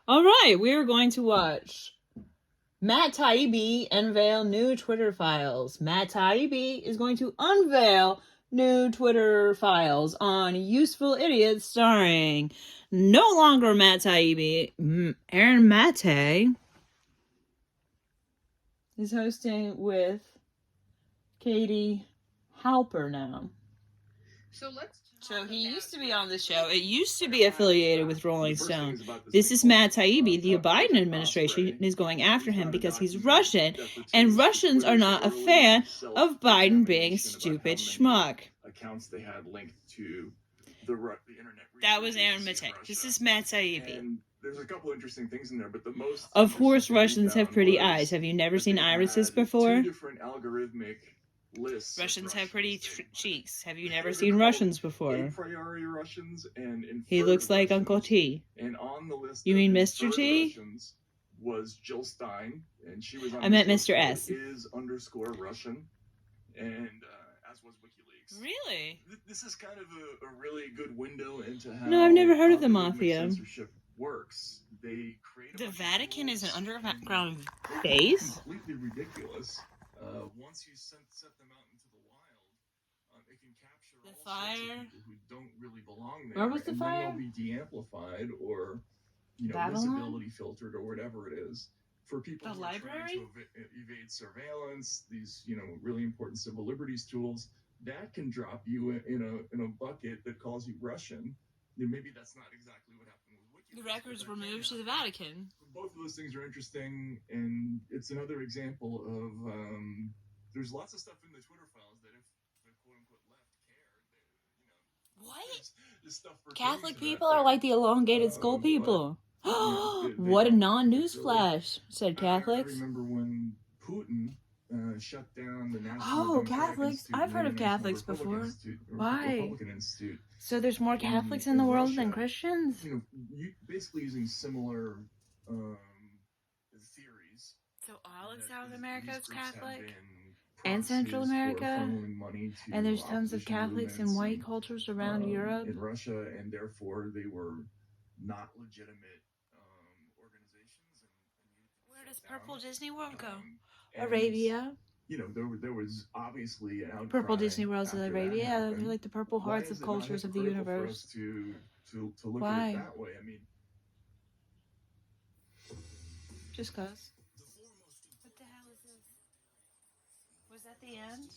All right, we're going to watch Matt Taibbi unveil new Twitter files. Matt Taibbi is going to unveil new Twitter files on Useful Idiots, starring no longer Matt Taibbi, Aaron Mate is hosting with Katie Halper now. So he used to be on the show. It used to be affiliated with Rolling Stone. This is Matt Taibbi. The Biden administration is going after him because he's Russian, and Russians are not a fan of Biden being a stupid schmuck. Accounts they had linked to the internet. That was Aaron Mate. This is Matt Taibbi. There's a couple interesting things in there, but the most... Of course, Russians have pretty eyes. Have you never seen irises before? Two different algorithmic lists. Russians have pretty cheeks. Have you never seen Russians before? A priori Russians and he looks like Russians. Uncle T. And on the list, you mean Mr. T? Russians was Jill Stein, and she was on I meant Mr. S. _Russian, and as was WikiLeaks. Really? This is kind of a really good window into how... No, I've never heard of the Mafia. Censorship works. They create the Vatican is an underground base? Completely ridiculous. Once you set them out into the wild, it can capture the all fire sorts of people who don't really belong there. Where was the and fire? Then they'll be de-amplified or, Babylon? visibility filtered or whatever it is. For people the who library? are trying to evade surveillance, these really important civil liberties tools, that can drop you in a bucket that calls you Russian. Maybe that's not exactly what happened with WikiLeaks. The records were moved to the Vatican. Both of those things are interesting, and it's another example of there's lots of stuff in the Twitter files that if the quote-unquote left cared, what? This stuff Catholic people are like the elongated skull people. What a non-news flash, said Catholics. I remember when Putin shut down the National Catholics. Institute, I've heard of Catholics before. Why? Republican Institute. So there's more Catholics in the world than Christians? Basically using similar theories. So all of South America is Catholic? And Central America? And there's tons of Catholics in white cultures around Europe? In Russia, and therefore they were not legitimate organizations. Where does Purple Disney World go? Arabia? There was obviously an outcry. Purple Disney World's in Arabia. They're like the purple hearts of cultures of the universe. To look Why? at it that way. I mean, just cause. What the hell is this? Was that the end?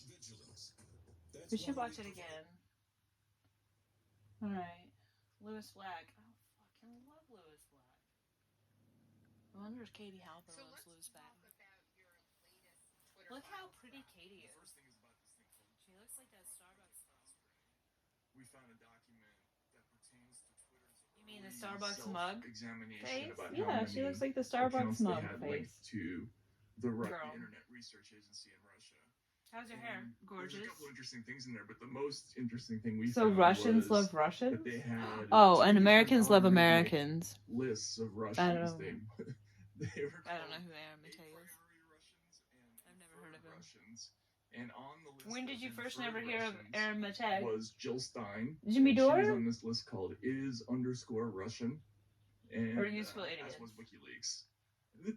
We should watch it again. Alright. Lewis Black. Oh, fucking love Lewis Black. I wonder if Katie Halper loves Lewis Black. Look how pretty Katie is. She looks like that Starbucks phone. We found a document that pertains to Twitter's... You mean the Starbucks mug face? About yeah, she looks like the Starbucks mug face. To the Internet Research Agency in Russia. How's your hair? Gorgeous. There's a couple interesting things in there, but the most interesting thing we found Russians was love Russians? that they had and Americans love Americans. Lists of Russians. I don't know. I don't know who Aaron Mate is. I've never heard of him. And on the list when did you first never hear of Aaron Mate? Was Jill Stein. Jimmy Dore? She was on this list called is_Russian. And or Useful Idiots. As was WikiLeaks.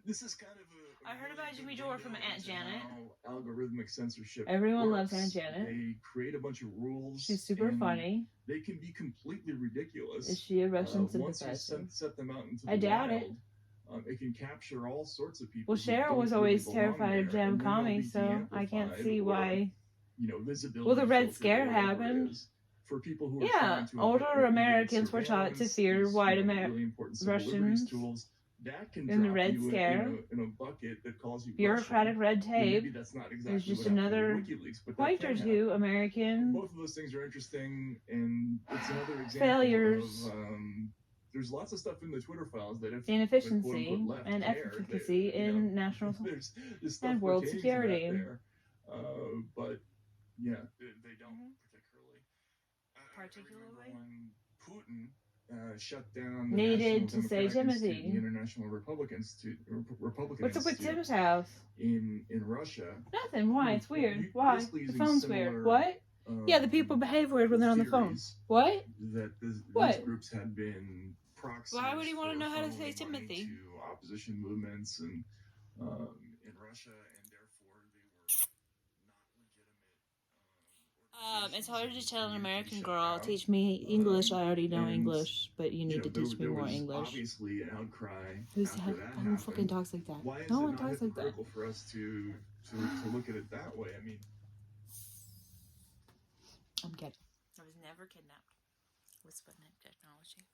This is kind of I heard about Jimmy Dore from Aunt Janet. Algorithmic censorship. Everyone loves Aunt Janet. They create a bunch of rules. She's super funny. They can be completely ridiculous. Is she a Russian sympathizer? Once you set them out into the I doubt wild, it. It can capture all sorts of people. Well, Cheryl was always terrified of Jam Commie, so I can't see why. Visibility. Well, the Red Scare happened. For people who older Americans were taught to fear white Russians. In the Red Scare, in a bucket that calls you bureaucratic red tape. There's just another point or two American. Both of those things are interesting, and it's another example failures. Of, there's lots of stuff in the Twitter files that if inefficiency and efficacy in national and world security. But yeah, they don't particularly. When Putin shut down the needed to say Timothy. The International Republican Institute. What's up with Tim's house? In Russia. Nothing. Why? It's weird. Why? The phone's weird. What? Yeah, the people behave weird when they're on the phone. What? That these groups had been Why would he want to know how to say funneling money Timothy? to opposition movements and in Russia, and therefore they were not legitimate. It's hard to tell an American girl, teach me English. I already know English, but you need to teach me more English. Obviously an outcry Who's after that? that Who fucking talks like that? Why is No it one not talks like that. hypocritical for us to look at it that way? I mean, I'm kidding. I was never kidnapped with Sputnik technology.